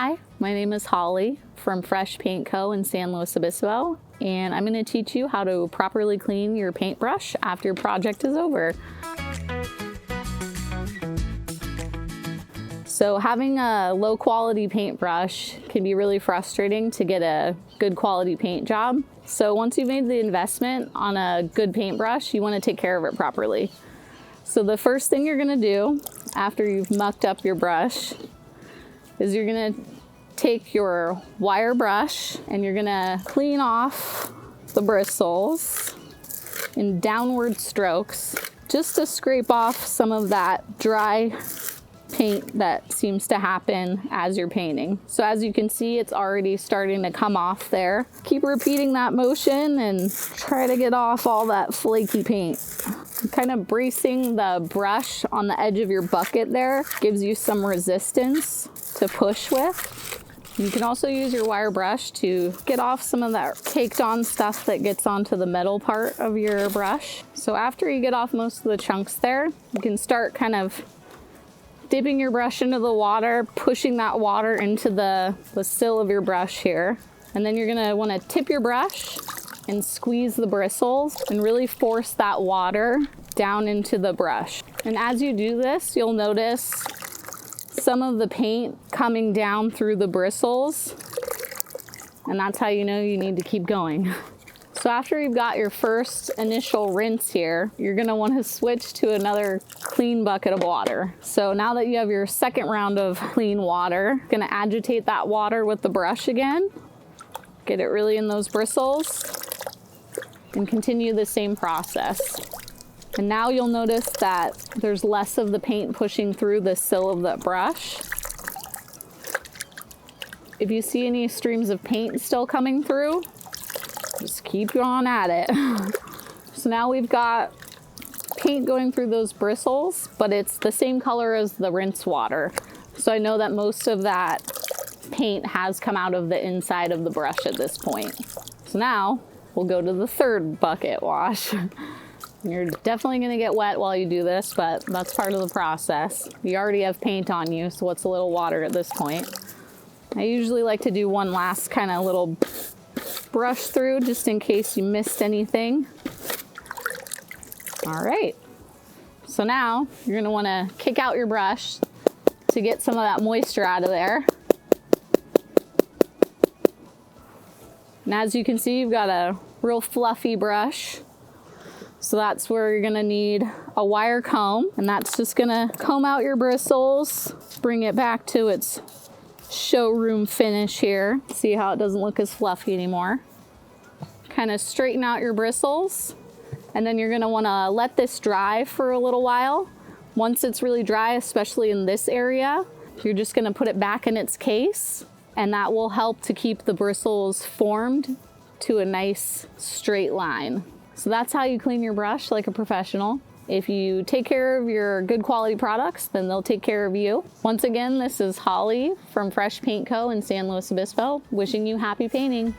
Hi, my name is Holly from Fresh Paint Co. in San Luis Obispo, and I'm going to teach you how to properly clean your paintbrush after your project is over. So having a low quality paintbrush can be really frustrating to get a good quality paint job. So once you've made the investment on a good paintbrush, you want to take care of it properly. So the first thing you're going to do after you've mucked up your brush is you're going to take your wire brush and you're going to clean off the bristles in downward strokes just to scrape off some of that dry paint that seems to happen as you're painting. So as you can see, it's already starting to come off there. Keep repeating that motion and try to get off all that flaky paint. Kind of bracing the brush on the edge of your bucket there gives you some resistance to push with. You can also use your wire brush to get off some of that caked on stuff that gets onto the metal part of your brush. So after you get off most of the chunks there, you can start kind of dipping your brush into the water, pushing that water into the sill of your brush here. And then you're gonna wanna tip your brush and squeeze the bristles and really force that water down into the brush. And as you do this, you'll notice some of the paint coming down through the bristles. And that's how you know you need to keep going. So after you've got your first initial rinse here, you're gonna wanna switch to another clean bucket of water. So now that you have your second round of clean water, you're gonna agitate that water with the brush again, get it really in those bristles, and continue the same process. And now you'll notice that there's less of the paint pushing through the sill of the brush. If you see any streams of paint still coming through, just keep on at it. So now we've got paint going through those bristles, but it's the same color as the rinse water. So I know that most of that paint has come out of the inside of the brush at this point. So now we'll go to the third bucket wash. You're definitely gonna get wet while you do this, but that's part of the process. You already have paint on you, so it's a little water at this point. I usually like to do one last kind of little brush through just in case you missed anything. All right, so now you're gonna wanna kick out your brush to get some of that moisture out of there. And as you can see, you've got a real fluffy brush. So that's where you're gonna need a wire comb, and that's just gonna comb out your bristles, bring it back to its showroom finish here. See how it doesn't look as fluffy anymore. Kind of straighten out your bristles, and then you're gonna wanna let this dry for a little while. Once it's really dry, especially in this area, you're just gonna put it back in its case, and that will help to keep the bristles formed to a nice straight line. So that's how you clean your brush like a professional. If you take care of your good quality products, then they'll take care of you. Once again, this is Holly from Fresh Paint Co. in San Luis Obispo, wishing you happy painting.